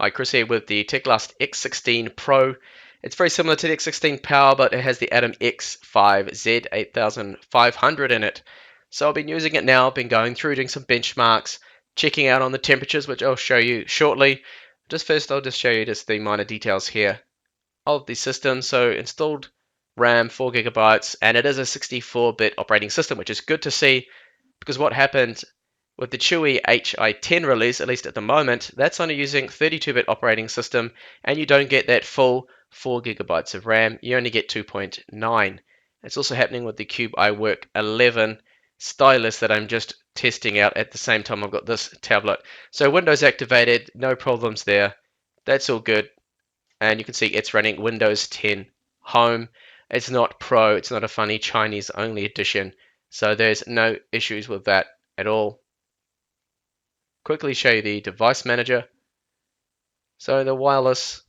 Hi, Chris here with the Teclast X16 Pro. It's very similar to the X16 Power, but it has the Atom X5Z 8500 in it. So I've been using it now, been going through, doing some benchmarks, checking out on the temperatures, which I'll show you shortly. I'll just show you just the minor details here of the system. So installed RAM 4 gigabytes, and it is a 64-bit operating system, which is good to see because what happened with the Chewy HI10 release, at least at the moment, that's only using 32-bit operating system, and you don't get that full 4 gigabytes of RAM. You only get 2.9. It's also happening with the Cube iWork 11 stylus that I'm just testing out at the same time I've got this tablet. So Windows activated, no problems there. That's all good. And you can see it's running Windows 10 Home. It's not Pro, it's not a funny Chinese only edition. So there's no issues with that at all. Quickly show you the device manager. So the wireless,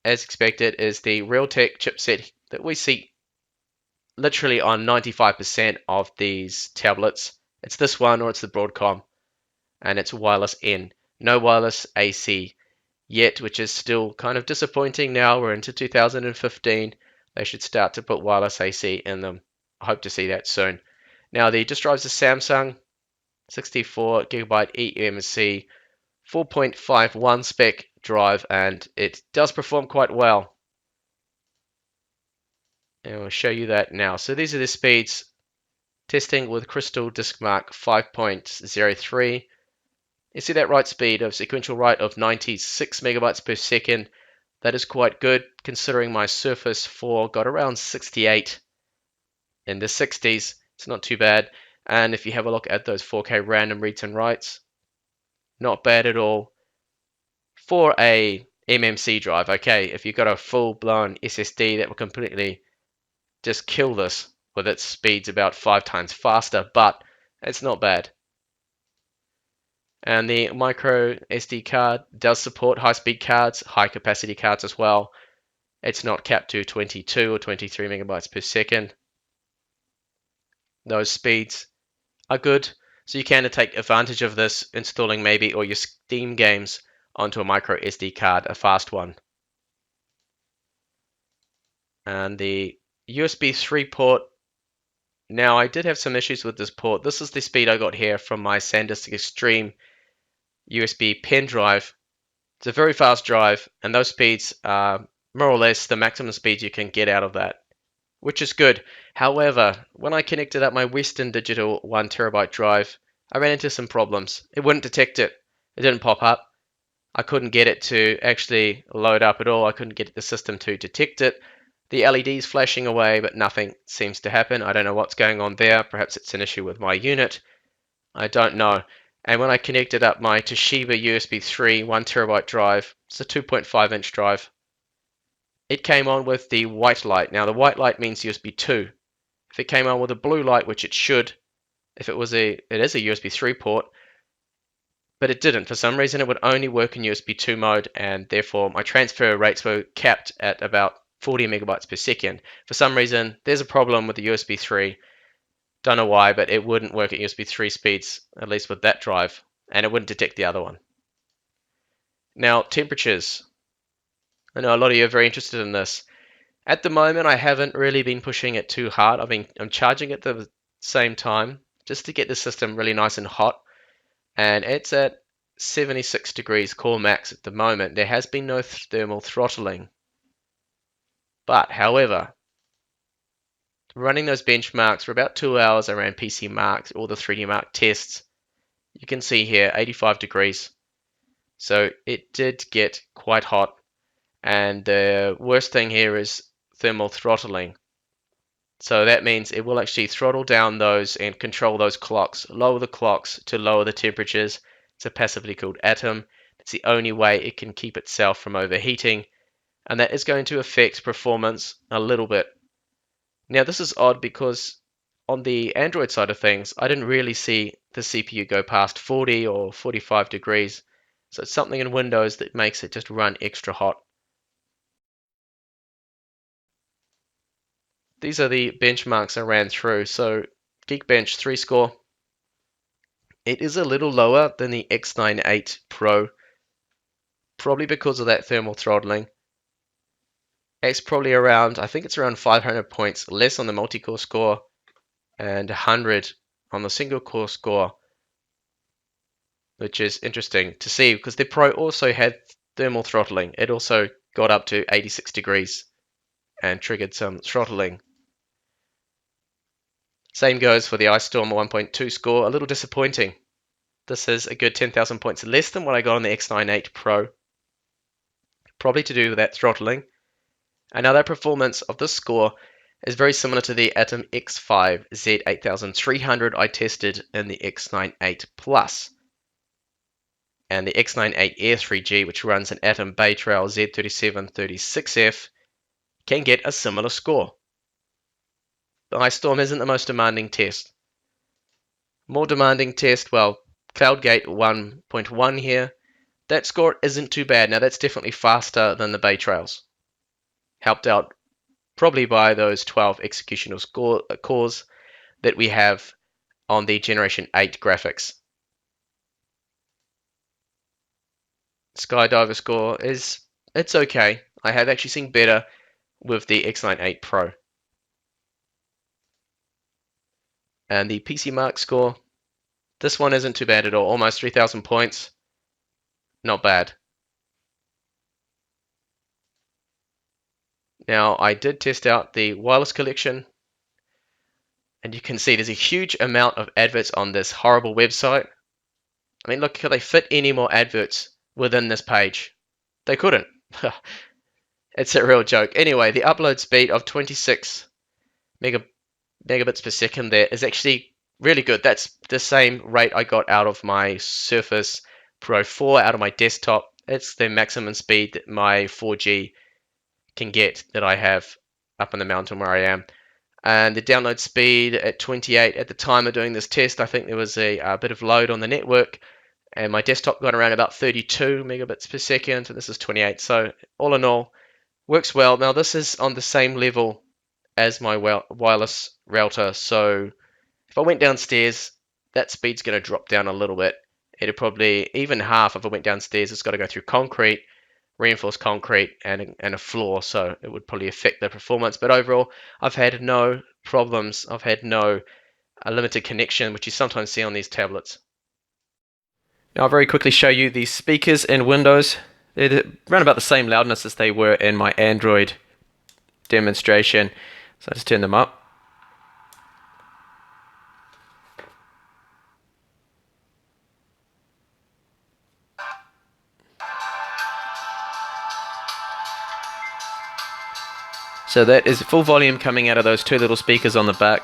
as expected, is the Realtek chipset that we see literally on 95% of these tablets. It's this one or it's the Broadcom, and it's wireless in. No wireless AC yet, which is still kind of disappointing. Now we're into 2015. They should start to put wireless AC in them. I hope to see that soon. Now the disk drives are Samsung 64 gigabyte eMMC 4.51 spec drive, and it does perform quite well. And we'll show you that now. So these are the speeds testing with Crystal DiskMark 5.03. You see that write speed of sequential write of 96 megabytes per second. That is quite good considering my Surface 4 got around 68 in the 60s. It's not too bad. And if you have a look at those 4K random reads and writes, not bad at all for a MMC drive. Okay, if you've got a full-blown SSD that will completely just kill this with its speeds about 5 times faster, but it's not bad. And the micro SD card does support high-speed cards, high-capacity cards as well. It's not capped to 22 or 23 megabytes per second. Those speeds are good, so you can take advantage of this installing maybe all your Steam games onto a micro SD card, a fast one. And the USB 3 port, now I did have some issues with this port. This is the speed I got here from my SanDisk Extreme USB pen drive. It's a very fast drive, and those speeds are more or less the maximum speed you can get out of that, which is good. However, when I connected up my Western Digital 1 terabyte drive, I ran into some problems. It wouldn't detect it. It didn't pop up. I couldn't get it to actually load up at all. I couldn't get the system to detect it. The LED's flashing away, but nothing seems to happen. I don't know what's going on there. Perhaps it's an issue with my unit. I don't know. And when I connected up my Toshiba USB 3 1 terabyte drive, it's a 2.5 inch drive, it came on with the white light. Now the white light means USB 2. If it came on with a blue light, which it should, if it is a USB 3 port, but it didn't. For some reason, it would only work in USB 2 mode, and therefore my transfer rates were capped at about 40 megabytes per second. For some reason, there's a problem with the USB 3. Don't know why, but it wouldn't work at USB 3 speeds, at least with that drive, and it wouldn't detect the other one. Now, temperatures. I know a lot of you are very interested in this. At the moment, I haven't really been pushing it too hard. I'm charging at the same time just to get the system really nice and hot, and it's at 76 degrees core max at the moment. There has been no thermal throttling. But, however, running those benchmarks for about 2 hours around PCmark, all the 3D Mark tests, you can see here 85 degrees. So it did get quite hot. And the worst thing here is thermal throttling. So that means it will actually throttle down those and control those clocks, lower the clocks to lower the temperatures. It's a passively cooled atom. It's the only way it can keep itself from overheating, and that is going to affect performance a little bit. Now this is odd because on the Android side of things, I didn't really see the CPU go past 40 or 45 degrees. So it's something in Windows that makes it just run extra hot. These are the benchmarks I ran through. So Geekbench 3 score. It is a little lower than the X98 Pro. probably because of that thermal throttling. It's probably around, I think it's around 500 points less on the multi-core score and 100 on the single core score, which is interesting to see because the Pro also had thermal throttling. It also got up to 86 degrees and triggered some throttling. Same goes for the Ice Storm 1.2 score, a little disappointing. This is a good 10,000 points less than what I got on the X98 Pro, probably to do with that throttling. And now that performance of this score is very similar to the Atom X5 Z8300 I tested in the X98 Plus. And the X98 Air 3G, which runs an Atom Bay Trail Z3736F, can get a similar score. The Ice Storm isn't the most demanding test. More demanding test, well, CloudGate 1.1 here. That score isn't too bad. Now that's definitely faster than the Bay Trails. Helped out probably by those 12 executional cores that we have on the Generation 8 graphics. Skydiver score it's okay. I have actually seen better with the X98 Pro. And the PCmark score, this one isn't too bad at all. Almost 3,000 points. Not bad. Now, I did test out the wireless collection, and you can see there's a huge amount of adverts on this horrible website. I mean, look, could they fit any more adverts within this page? They couldn't. It's a real joke. Anyway, the upload speed of 26 megabits per second there is actually really good. That's the same rate I got out of my Surface Pro 4 out of my desktop. It's the maximum speed that my 4G can get that I have up in the mountain where I am. And the download speed at 28 at the time of doing this test, I think there was a bit of load on the network, and my desktop got around about 32 megabits per second, and this is 28. So all in all, works well. Now this is on the same level as my wireless router, so if I went downstairs, that speed's going to drop down a little bit. It'd probably, even half if I went downstairs, it's got to go through concrete, reinforced concrete, and a floor, so it would probably affect the performance. But overall, I've had no problems. I've had no limited connection, which you sometimes see on these tablets. Now I'll very quickly show you the speakers in Windows. They're around about the same loudness as they were in my Android demonstration. So I just turn them up. So that is full volume coming out of those two little speakers on the back.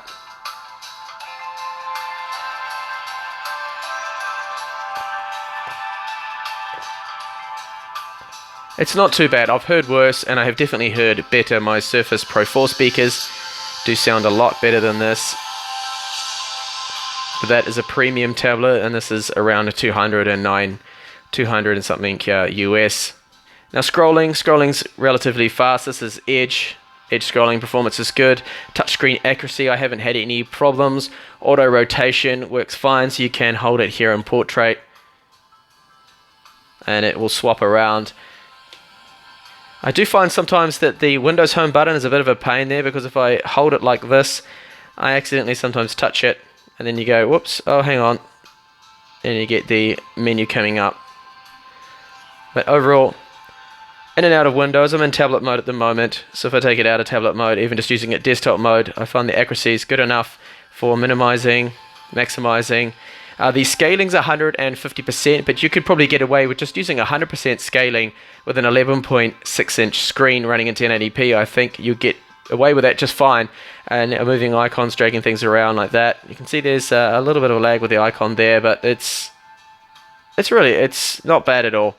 It's not too bad. I've heard worse, and I have definitely heard better. My Surface Pro 4 speakers do sound a lot better than this. But that is a premium tablet, and this is around a 200 and something US. Now scrolling's relatively fast. This is Edge scrolling performance is good. Touchscreen accuracy, I haven't had any problems. Auto rotation works fine, so you can hold it here in portrait and it will swap around. I do find sometimes that the Windows home button is a bit of a pain there, because if I hold it like this, I accidentally sometimes touch it and then you go, whoops, oh hang on, and you get the menu coming up. But overall, in and out of Windows. I'm in tablet mode at the moment, so if I take it out of tablet mode, even just using it desktop mode, I find the accuracy is good enough for minimizing, maximizing. The scaling's 150%, but you could probably get away with just using 100% scaling with an 11.6 inch screen running in 1080p. I think you get away with that just fine, and moving icons, dragging things around like that. You can see there's a little bit of lag with the icon there, but it's not bad at all.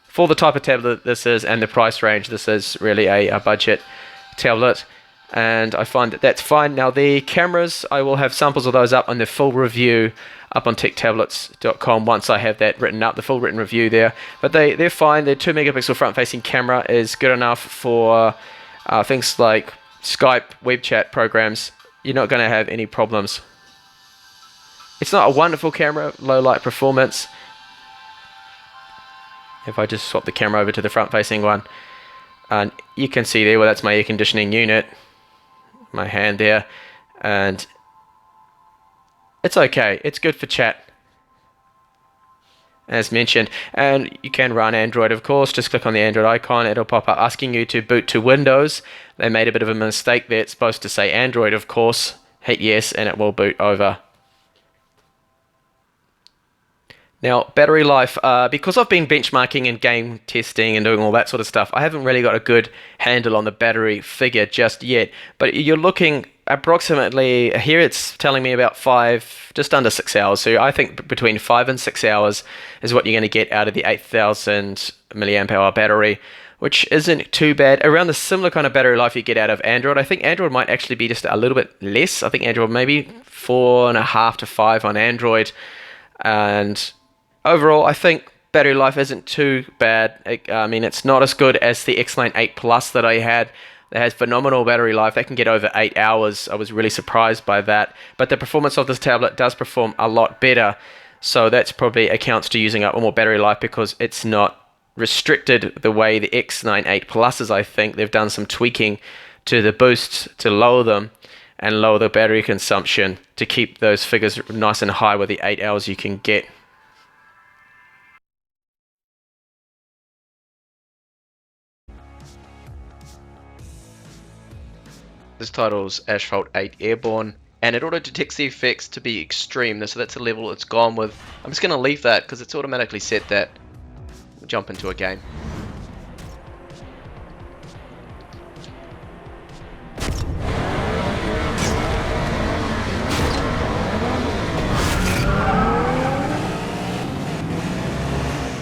For the type of tablet this is and the price range, this is really a budget tablet, and I find that that's fine. Now the cameras, I will have samples of those up on the full review up on techtablets.com once I have that written up, the full written review there. But they're fine. The 2 megapixel front facing camera is good enough for things like Skype, web chat programs. You're not going to have any problems. It's not a wonderful camera, low light performance. If I just swap the camera over to the front facing one, and you can see there, well, that's my air conditioning unit, my hand there, and it's okay, it's good for chat as mentioned. And you can run Android, of course. Just click on the Android icon, it'll pop up asking you to boot to Windows. They made a bit of a mistake there, it's supposed to say Android, of course. Hit yes and it will boot over. Now, battery life, because I've been benchmarking and game testing and doing all that sort of stuff, I haven't really got a good handle on the battery figure just yet. But you're looking approximately, here it's telling me about just under 6 hours. So I think between 5 and 6 hours is what you're going to get out of the 8,000 milliamp hour battery, which isn't too bad. Around the similar kind of battery life you get out of Android. I think Android might actually be just a little bit less. I think Android maybe 4.5 to 5 on Android. And overall, I think battery life isn't too bad. I mean, it's not as good as the X9 8 Plus that I had. That has phenomenal battery life. They can get over 8 hours. I was really surprised by that. But the performance of this tablet does perform a lot better. So that's probably accounts to using up more battery life because it's not restricted the way the X9 8 Pluses, I think. They've done some tweaking to the boosts to lower them and lower the battery consumption to keep those figures nice and high with the 8 hours you can get. This title's Asphalt 8 Airborne, and it auto detects the effects to be extreme, so that's the level it's gone with. I'm just going to leave that because it's automatically set that. We'll jump into a game.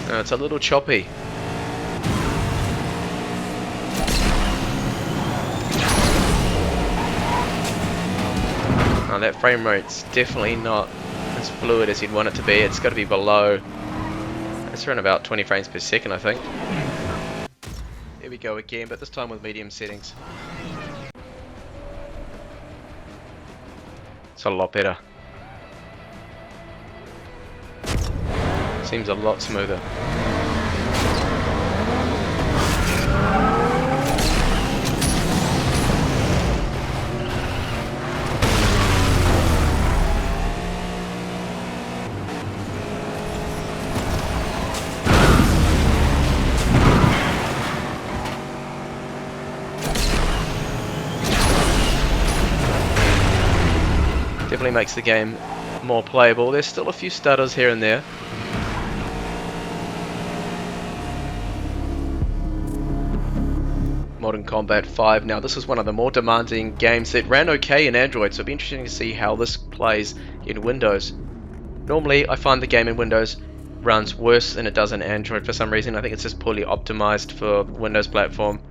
It's a little choppy. That frame rate's definitely not as fluid as you'd want it to be. It's got to be below. It's around about 20 frames per second, I think. Here we go again, but this time with medium settings. It's a lot better. Seems a lot smoother. Definitely makes the game more playable. There's still a few stutters here and there. Modern Combat 5. Now this is one of the more demanding games that ran okay in Android, so it'll be interesting to see how this plays in Windows. Normally I find the game in Windows runs worse than it does in Android for some reason. I think it's just poorly optimized for the Windows platform.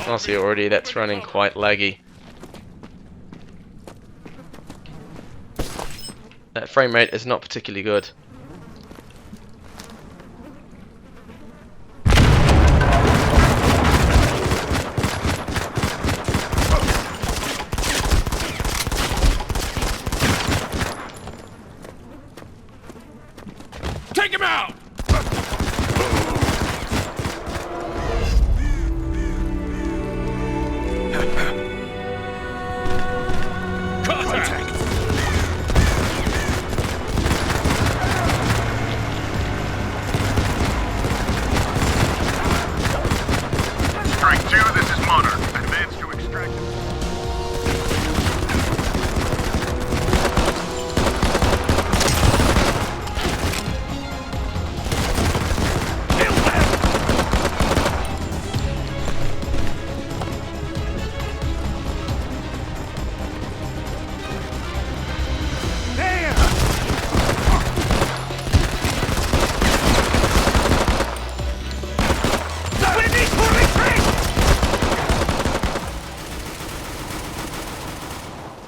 I see already that's running quite laggy. That frame rate is not particularly good. Take him out!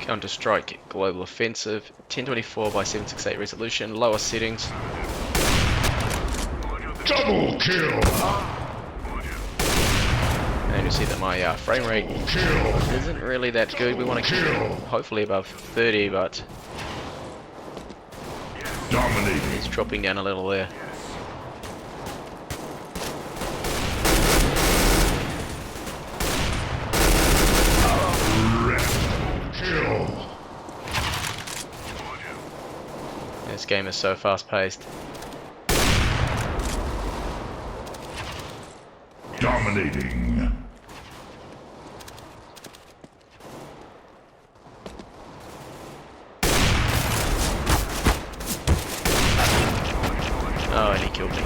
Counter-Strike Global Offensive, 1024 by 768 resolution, lower settings. Double kill! And you'll see that my frame rate isn't really that good. We want to keep it hopefully above 30, but it's dropping down a little there. This game is so fast paced. Dominating. Oh, and he killed me.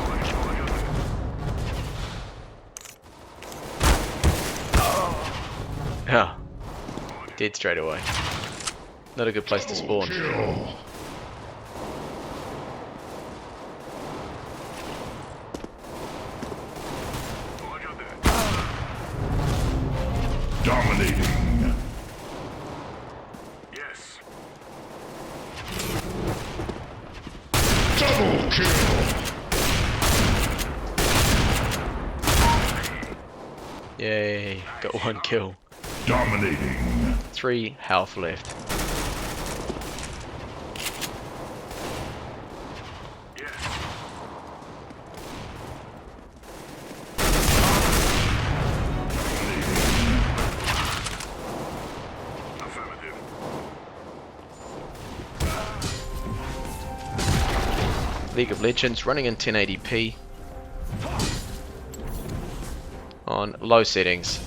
Oh, dead straight away. Not a good place to spawn. Dominating. Yes. Double kill. Yay, got one kill. Dominating. 3 health left. League of Legends running in 1080p on low settings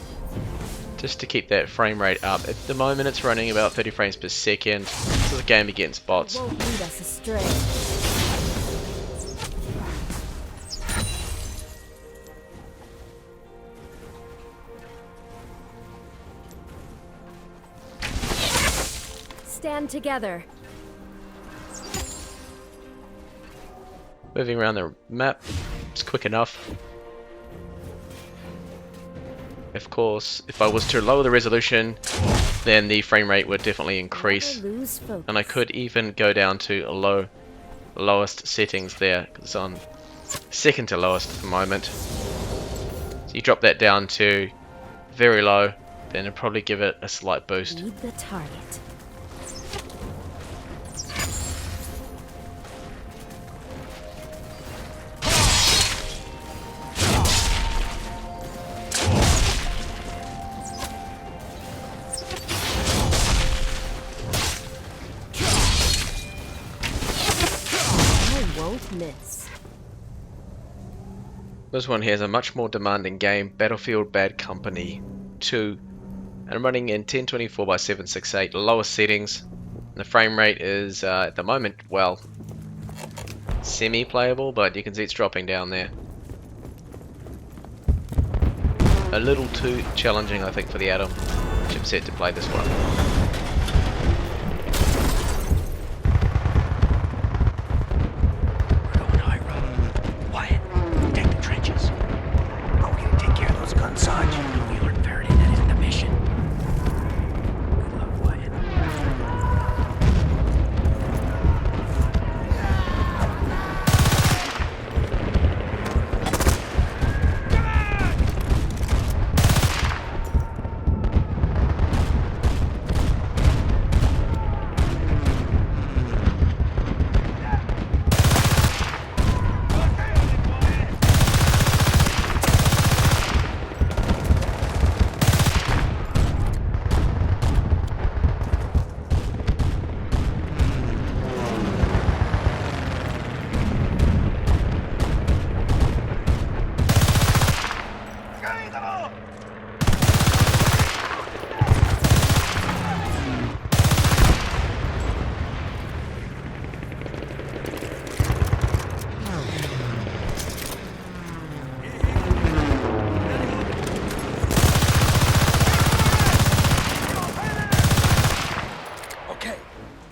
just to keep that frame rate up. At the moment it's running about 30 frames per second. This is a game against bots. Won't lead us astray. Stand together. Moving around the map, it's quick enough. Of course, if I was to lower the resolution, then the frame rate would definitely increase. And I could even go down to lowest settings there, because it's on second to lowest at the moment. So you drop that down to very low, then it'll probably give it a slight boost. Lead the target. Miss. This one here is a much more demanding game, Battlefield Bad Company 2, and I'm running in 1024 by 768, lowest settings. The frame rate is at the moment, well, semi-playable, but you can see it's dropping down there. A little too challenging, I think, for the Atom chipset to play this one.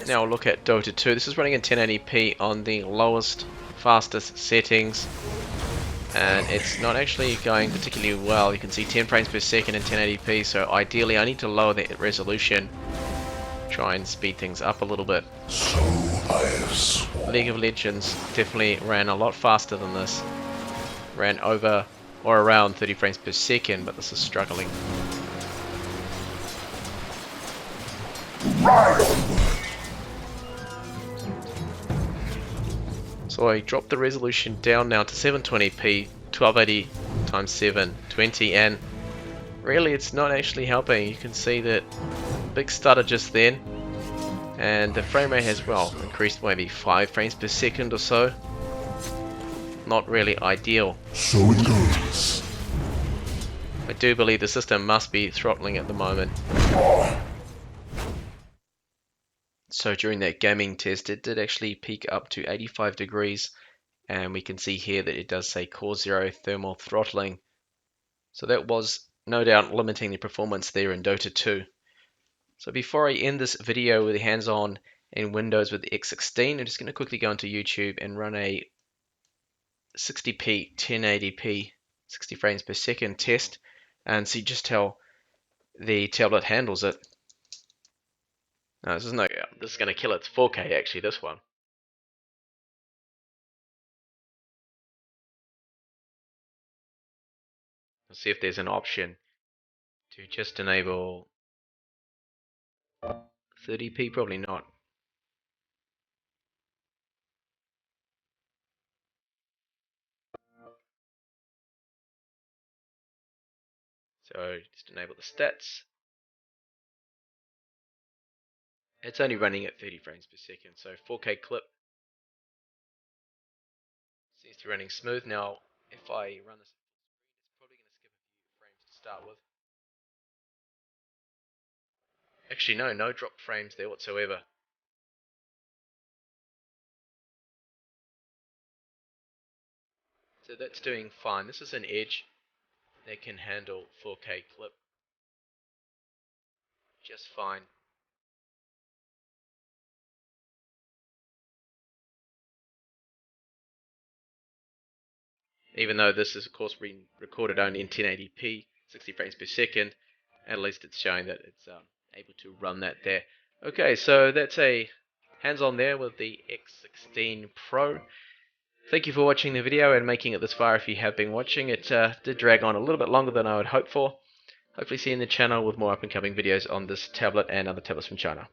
Now we'll look at Dota 2. This is running in 1080p on the lowest, fastest settings, and it's not actually going particularly well. You can see 10 frames per second in 1080p, so ideally I need to lower the resolution, try and speed things up a little bit. So I have sworn. League of Legends definitely ran a lot faster than this. Ran over or around 30 frames per second, but this is struggling. So I dropped the resolution down now to 720p, 1280 times 720, and really it's not actually helping. You can see that big stutter just then, and the frame rate has, well, increased maybe 5 frames per second or so. Not really ideal. So it goes. I do believe the system must be throttling at the moment. So during that gaming test, it did actually peak up to 85 degrees, and we can see here that it does say Core 0 thermal throttling. So that was no doubt limiting the performance there in Dota 2. So before I end this video with hands-on in Windows with the X16, I'm just going to quickly go into YouTube and run a 60p 1080p 60 frames per second test and see just how the tablet handles it. No, this is going to kill its 4K actually, this one. Let's see if there's an option to just enable 30p, probably not. So just enable the stats. It's only running at 30 frames per second, so 4K clip seems to be running smooth. Now, if I run this, it's probably going to skip a few frames to start with. Actually, no drop frames there whatsoever. So that's doing fine. This is an Edge that can handle 4K clip just fine. Even though this is of course being recorded only in 1080p, 60 frames per second, at least it's showing that it's able to run that there. Okay, so that's a hands-on there with the X16 Pro. Thank you for watching the video and making it this far if you have been watching. It did drag on a little bit longer than I would hope for. Hopefully see you in the channel with more up and coming videos on this tablet and other tablets from China.